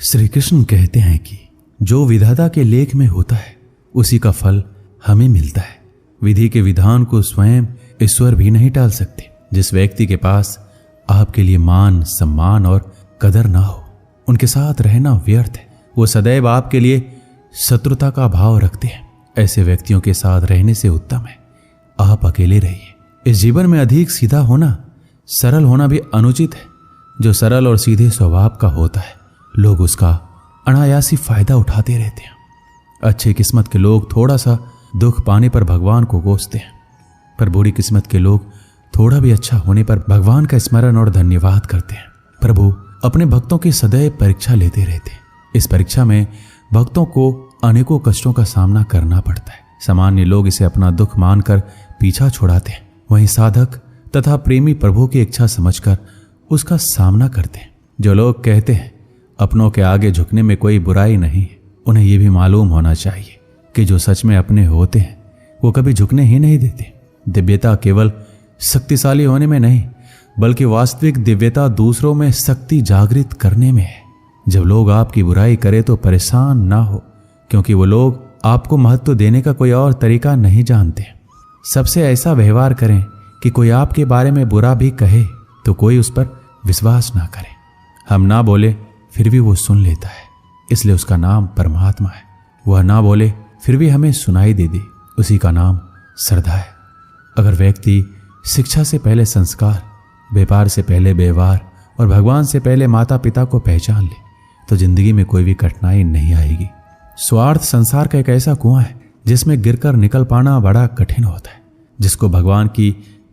श्री कृष्ण कहते हैं कि जो विधाता के लेख में होता है उसी का फल हमें मिलता है। विधि के विधान को स्वयं ईश्वर भी नहीं टाल सकते। जिस व्यक्ति के पास आपके लिए मान, सम्मान और कदर ना हो, उनके साथ रहना व्यर्थ है। वो सदैव आपके लिए शत्रुता का भाव रखते हैं। ऐसे व्यक्तियों के साथ रहने से उत्तम है आप अकेले रहिए। इस जीवन में अधिक सीधा होना, सरल होना भी अनुचित है। जो सरल और सीधे स्वभाव का होता है, लोग उसका अनायासी फायदा उठाते रहते हैं। अच्छी किस्मत के लोग थोड़ा सा दुख पाने पर भगवान को कोसते हैं, पर बुरी किस्मत के लोग थोड़ा भी अच्छा होने पर भगवान का स्मरण और धन्यवाद करते हैं। प्रभु अपने भक्तों की सदैव परीक्षा लेते रहते हैं। इस परीक्षा में भक्तों को अनेकों कष्टों का सामना करना पड़ता है। सामान्य लोग इसे अपना दुख मानकर पीछा छुड़ाते हैं, वहीं साधक तथा प्रेमी प्रभु की इच्छा समझकर उसका सामना करते हैं। जो लोग कहते हैं अपनों के आगे झुकने में कोई बुराई नहीं है, उन्हें यह भी मालूम होना चाहिए कि जो सच में अपने होते हैं वो कभी झुकने ही नहीं देते। दिव्यता केवल शक्तिशाली होने में नहीं, बल्कि वास्तविक दिव्यता दूसरों में शक्ति जागृत करने में है। जब लोग आपकी बुराई करें तो परेशान ना हो, क्योंकि वो लोग आपको महत्व देने का कोई और तरीका नहीं जानते। सबसे ऐसा व्यवहार करें कि कोई आपके बारे में बुरा भी कहे तो कोई उस पर विश्वास ना करे। हम ना बोले फिर भी वो सुन लेता है, इसलिए उसका नाम परमात्मा है। वह ना बोले फिर भी हमें सुनाई दे, उसी का नाम श्रद्धा है। अगर व्यक्ति शिक्षा से पहले संस्कार, व्यापार से पहले व्यवहार और भगवान से पहले माता पिता को पहचान ले तो जिंदगी में कोई भी कठिनाई नहीं आएगी। स्वार्थ संसार का एक ऐसा कुआं है जिसमें गिरकर निकल पाना बड़ा कठिन होता है। जिसको भगवान की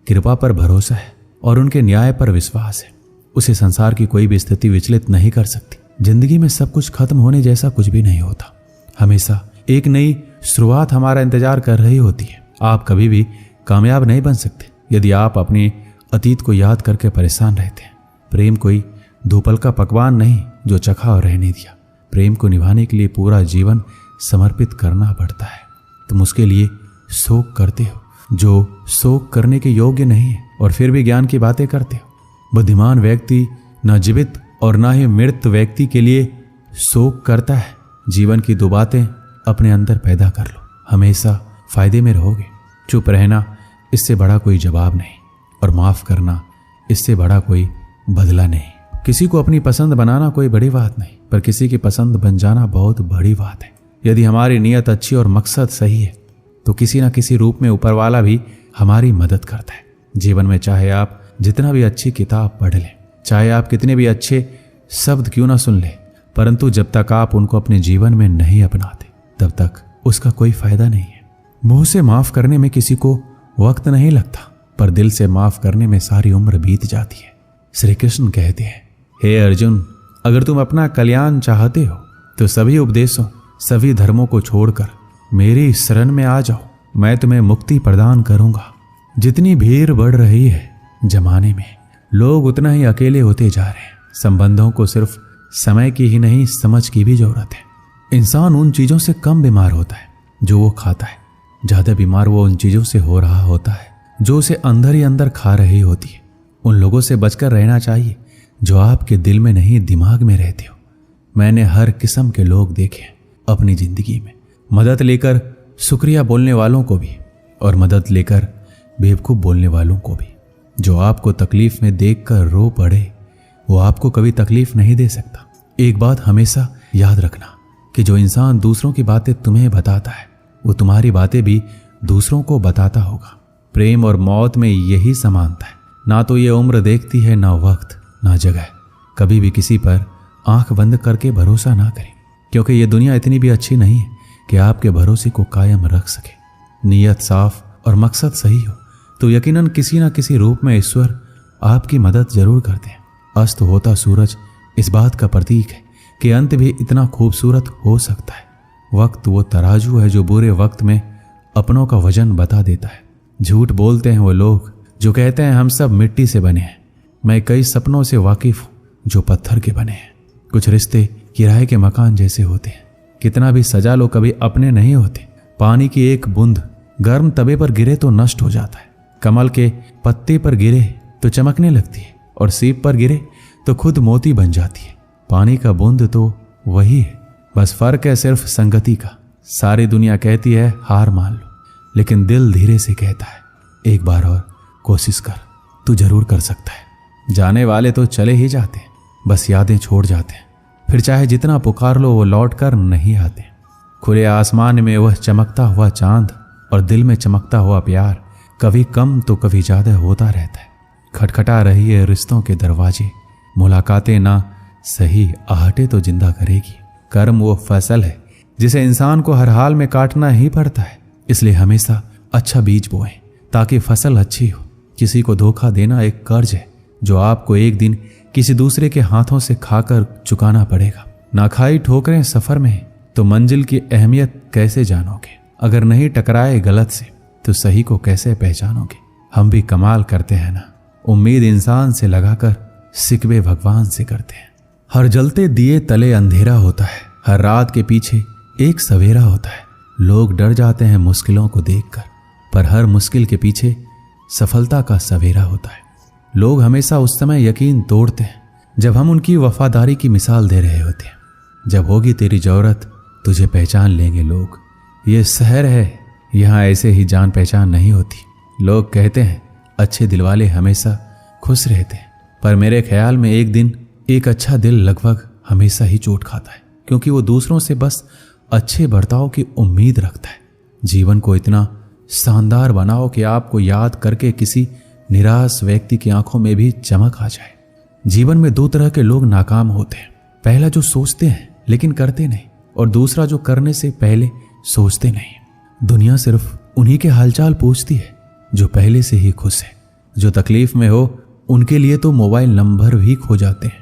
कृपा पर भरोसा है और उनके न्याय पर विश्वास है, उसे संसार की कोई भी स्थिति विचलित नहीं कर सकती। जिंदगी में सब कुछ खत्म होने जैसा कुछ भी नहीं होता। हमेशा एक नई शुरुआत हमारा इंतजार कर रही होती है। आप कभी भी कामयाब नहीं बन सकते यदि आप अपने अतीत को याद करके परेशान रहते हैं। प्रेम कोई दो पल का पकवान नहीं जो चखा और रहने दिया। प्रेम को निभाने के लिए पूरा जीवन समर्पित करना पड़ता है। तुम उसके लिए शोक करते हो जो शोक करने के योग्य नहीं है, और फिर भी ज्ञान की बातें करते हो। बुद्धिमान व्यक्ति न जीवित और न ही मृत व्यक्ति के लिए शोक करता है। जीवन की दो बातें अपने अंदर पैदा कर लो, हमेशा फायदे में रहोगे। चुप रहना, इससे बड़ा कोई जवाब नहीं, और माफ करना, इससे बड़ा कोई बदला नहीं। किसी को अपनी पसंद बनाना कोई बड़ी बात नहीं, पर किसी की पसंद बन जाना बहुत बड़ी बात है। यदि हमारी नीयत अच्छी और मकसद सही है तो किसी न किसी रूप में ऊपर वाला भी हमारी मदद करता है। जीवन में चाहे आप जितना भी अच्छी किताब पढ़ लें, चाहे आप कितने भी अच्छे शब्द क्यों ना सुन लें, परंतु जब तक आप उनको अपने जीवन में नहीं अपनाते तब तक उसका कोई फायदा नहीं है। मुंह से माफ करने में किसी को वक्त नहीं लगता, पर दिल से माफ करने में सारी उम्र बीत जाती है। श्री कृष्ण कहते हैं, हे अर्जुन, अगर तुम अपना कल्याण चाहते हो तो सभी उपदेशों, सभी धर्मों को छोड़कर मेरी शरण में आ जाओ। मैं तुम्हें मुक्ति प्रदान करूंगा। जितनी भीड़ बढ़ रही है जमाने में, लोग उतना ही अकेले होते जा रहे हैं। संबंधों को सिर्फ समय की ही नहीं, समझ की भी जरूरत है। इंसान उन चीजों से कम बीमार होता है जो वो खाता है। ज्यादा बीमार वो उन चीजों से हो रहा होता है जो उसे अंदर ही अंदर खा रही होती है। उन लोगों से बचकर रहना चाहिए जो आपके दिल में नहीं, दिमाग में रहते हो। मैंने हर किस्म के लोग देखे अपनी जिंदगी में। मदद लेकर शुक्रिया बोलने वालों को भी, और मदद लेकर बेवकूफ़ बोलने वालों को भी। जो आपको तकलीफ में देखकर रो पड़े वो आपको कभी तकलीफ नहीं दे सकता। एक बात हमेशा याद रखना कि जो इंसान दूसरों की बातें तुम्हें बताता है वो तुम्हारी बातें भी दूसरों को बताता होगा। प्रेम और मौत में यही समानता है। ना तो ये उम्र देखती है, ना वक्त, ना जगह। कभी भी किसी पर आंख बंद करके भरोसा ना करें, क्योंकि ये दुनिया इतनी भी अच्छी नहीं है कि आपके भरोसे को कायम रख सके। नीयत साफ और मकसद सही हो तो यकीनन किसी न किसी रूप में ईश्वर आपकी मदद जरूर करते हैं। अस्त होता सूरज इस बात का प्रतीक है कि अंत भी इतना खूबसूरत हो सकता है। वक्त वो तराजू है जो बुरे वक्त में अपनों का वजन बता देता है। झूठ बोलते हैं वो लोग जो कहते हैं हम सब मिट्टी से बने हैं। मैं कई सपनों से वाकिफ हूं जो पत्थर के बने हैं। कुछ रिश्ते किराए के मकान जैसे होते हैं, कितना भी सजा लो कभी अपने नहीं होते। पानी की एक बूंद गर्म तवे पर गिरे तो नष्ट हो जाता है, कमल के पत्ते पर गिरे तो चमकने लगती है, और सीप पर गिरे तो खुद मोती बन जाती है। पानी का बूंद तो वही है, बस फर्क है सिर्फ संगति का। सारी दुनिया कहती है हार मान लो, लेकिन दिल धीरे से कहता है एक बार और कोशिश कर, तू जरूर कर सकता है। जाने वाले तो चले ही जाते हैं, बस यादें छोड़ जाते हैं, फिर चाहे जितना पुकार लो वो लौट कर नहीं आते। खुले आसमान में वह चमकता हुआ चांद और दिल में चमकता हुआ प्यार कभी कम तो कभी ज्यादा होता रहता है। खटखटा रही है रिश्तों के दरवाजे, मुलाकातें ना सही आहटे तो जिंदा करेगी। कर्म वो फसल है जिसे इंसान को हर हाल में काटना ही पड़ता है, इसलिए हमेशा अच्छा बीज बोएं ताकि फसल अच्छी हो। किसी को धोखा देना एक कर्ज है जो आपको एक दिन किसी दूसरे के हाथों से खाकर चुकाना पड़ेगा। ना खाई ठोकरें सफर में तो मंजिल की अहमियत कैसे जानोगे? अगर नहीं टकराए गलत से तो सही को कैसे पहचानोगे? हम भी कमाल करते हैं ना, उम्मीद इंसान से लगाकर सिकवे भगवान से करते हैं। हर जलते दिए तले अंधेरा होता है, हर रात के पीछे एक सवेरा होता है। लोग डर जाते हैं मुश्किलों को देखकर, पर हर मुश्किल के पीछे सफलता का सवेरा होता है। लोग हमेशा उस समय यकीन तोड़ते हैं जब हम उनकी वफादारी की मिसाल दे रहे होते हैं। जब होगी तेरी जरूरत तुझे पहचान लेंगे लोग। ये शहर है, यहाँ ऐसे ही जान पहचान नहीं होती। लोग कहते हैं अच्छे दिल वाले हमेशा खुश रहते हैं, पर मेरे ख्याल में एक दिन एक अच्छा दिल लगभग हमेशा ही चोट खाता है, क्योंकि वो दूसरों से बस अच्छे बर्ताव की उम्मीद रखता है। जीवन को इतना शानदार बनाओ कि आपको याद करके किसी निराश व्यक्ति की आंखों में भी चमक आ जाए। जीवन में दो तरह के लोग नाकाम होते हैं, पहला जो सोचते हैं लेकिन करते नहीं, और दूसरा जो करने से पहले सोचते नहीं। दुनिया सिर्फ उन्हीं के हालचाल पूछती है जो पहले से ही खुश है। जो तकलीफ में हो उनके लिए तो मोबाइल नंबर भी खो जाते हैं।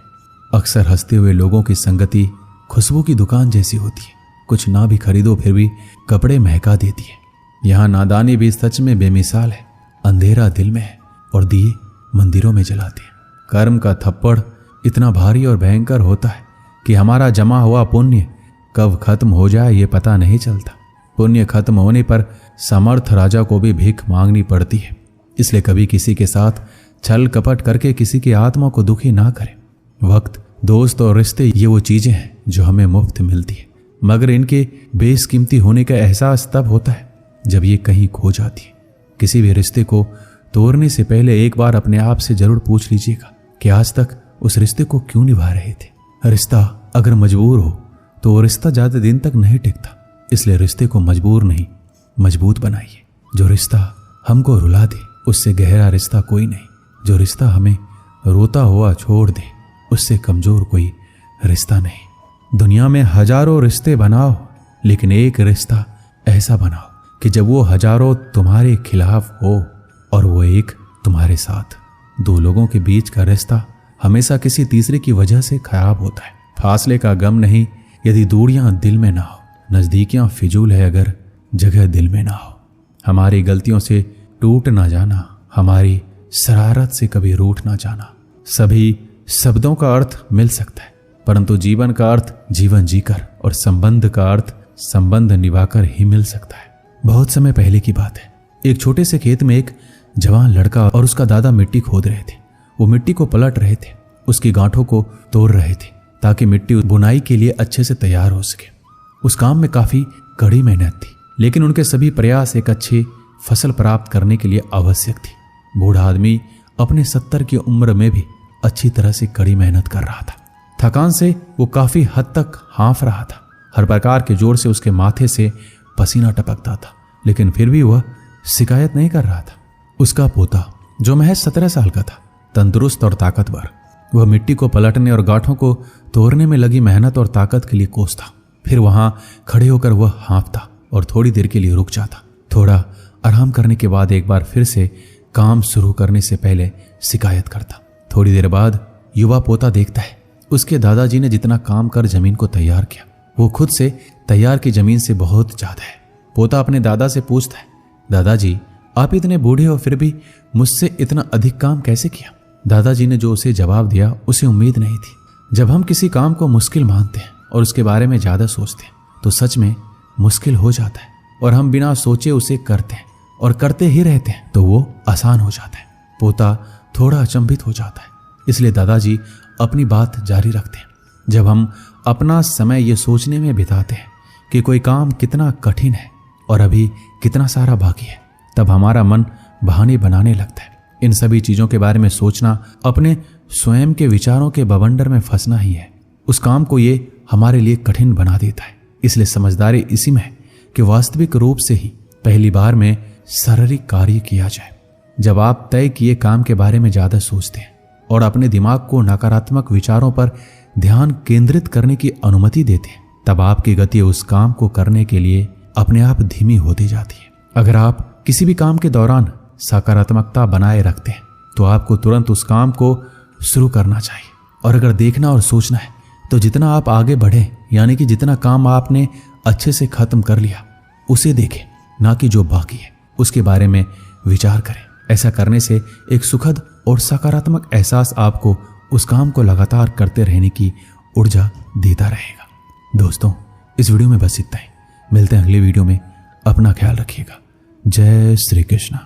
अक्सर हंसते हुए लोगों की संगति खुशबू की दुकान जैसी होती है, कुछ ना भी खरीदो फिर भी कपड़े महका देती है। यहाँ नादानी भी सच में बेमिसाल है, अंधेरा दिल में है और दिए मंदिरों में जलाते हैं। कर्म का थप्पड़ इतना भारी और भयंकर होता है कि हमारा जमा हुआ पुण्य कब खत्म हो जाए ये पता नहीं चलता। पुण्य खत्म होने पर समर्थ राजा को भी भीख मांगनी पड़ती है, इसलिए कभी किसी के साथ छल कपट करके किसी की आत्मा को दुखी ना करें। वक्त, दोस्त और रिश्ते ये वो चीजें हैं जो हमें मुफ्त मिलती है, मगर इनके बेशकीमती होने का एहसास तब होता है जब ये कहीं खो जाती है। किसी भी रिश्ते को तोड़ने से पहले एक बार अपने आप से जरूर पूछ लीजिएगा कि आज तक उस रिश्ते को क्यों निभा रहे थे। रिश्ता अगर मजबूर हो तो वो रिश्ता ज्यादा दिन तक नहीं टिकता, इसलिए रिश्ते को मजबूर नहीं मजबूत बनाइए। जो रिश्ता हमको रुला दे उससे गहरा रिश्ता कोई नहीं। जो रिश्ता हमें रोता हुआ छोड़ दे उससे कमजोर कोई रिश्ता नहीं। दुनिया में हजारों रिश्ते बनाओ, लेकिन एक रिश्ता ऐसा बनाओ कि जब वो हजारों तुम्हारे खिलाफ हो और वो एक तुम्हारे साथ। दो लोगों के बीच का रिश्ता हमेशा किसी तीसरे की वजह से खराब होता है। फासले का गम नहीं यदि दूरियां दिल में ना हो, नजदीकियां फिजूल है अगर जगह दिल में ना हो। हमारी गलतियों से टूट ना जाना, हमारी शरारत से कभी रूठ ना जाना। सभी शब्दों का अर्थ मिल सकता है, परंतु जीवन का अर्थ जीवन जीकर और संबंध का अर्थ संबंध निभाकर ही मिल सकता है। बहुत समय पहले की बात है, एक छोटे से खेत में एक जवान लड़का और उसका दादा मिट्टी खोद रहे थे। वो मिट्टी को पलट रहे थे, उसकी गांठों को तोड़ रहे थे ताकि मिट्टी बुनाई के लिए अच्छे से तैयार हो सके। उस काम में काफी कड़ी मेहनत थी, लेकिन उनके सभी प्रयास एक अच्छी फसल प्राप्त करने के लिए आवश्यक थी। बूढ़ा आदमी अपने 70 की उम्र में भी अच्छी तरह से कड़ी मेहनत कर रहा था। थकान से वो काफी हद तक हाँफ रहा था। हर प्रकार के जोर से उसके माथे से पसीना टपकता था, लेकिन फिर भी वह शिकायत नहीं कर रहा था। उसका पोता जो महज 17 साल का था, तंदुरुस्त और ताकतवर, वह मिट्टी को पलटने और गांठों को तोड़ने में लगी मेहनत और ताकत के लिए कोस था। फिर वहां खड़े होकर वह हाँफता और थोड़ी देर के लिए रुक जाता। थोड़ा आराम करने के बाद एक बार फिर से काम शुरू करने से पहले शिकायत करता। थोड़ी देर बाद युवा पोता देखता है उसके दादाजी ने जितना काम कर जमीन को तैयार किया वो खुद से तैयार की जमीन से बहुत ज्यादा है। पोता अपने दादा से पूछता है, दादाजी आप इतने बूढ़े हो फिर भी मुझसे इतना अधिक काम कैसे किया? दादाजी ने जो उसे जवाब दिया उसे उम्मीद नहीं थी। जब हम किसी काम को मुश्किल मानते हैं और उसके बारे में ज्यादा सोचते हैं तो सच में मुश्किल हो जाता है, और हम बिना सोचे उसे करते हैं और करते ही रहते हैं तो वो आसान हो जाता है। पोता थोड़ा अचंभित हो जाता है, इसलिए दादाजी अपनी बात जारी रखते हैं। जब हम अपना समय ये सोचने में बिताते हैं कि कोई काम कितना कठिन है और अभी कितना सारा बाकी है, तब हमारा मन बहाने बनाने लगता है। इन सभी चीजों के बारे में सोचना अपने स्वयं के विचारों के बवंडर में फंसना ही है। उस काम को ये हमारे लिए कठिन बना देता है। इसलिए समझदारी इसी में है कि वास्तविक रूप से ही पहली बार में शारीरिक कार्य किया जाए। जब आप तय किए काम के बारे में ज्यादा सोचते हैं और अपने दिमाग को नकारात्मक विचारों पर ध्यान केंद्रित करने की अनुमति देते हैं, तब आपकी गति उस काम को करने के लिए अपने आप धीमी होती जाती है। अगर आप किसी भी काम के दौरान सकारात्मकता बनाए रखते हैं तो आपको तुरंत उस काम को शुरू करना चाहिए। और अगर देखना और सोचना है तो जितना आप आगे बढ़े, यानी कि जितना काम आपने अच्छे से खत्म कर लिया उसे देखें, ना कि जो बाकी है उसके बारे में विचार करें। ऐसा करने से एक सुखद और सकारात्मक एहसास आपको उस काम को लगातार करते रहने की ऊर्जा देता रहेगा। दोस्तों, इस वीडियो में बस इतना ही। मिलते हैं अगले वीडियो में। अपना ख्याल रखिएगा। जय श्री कृष्ण।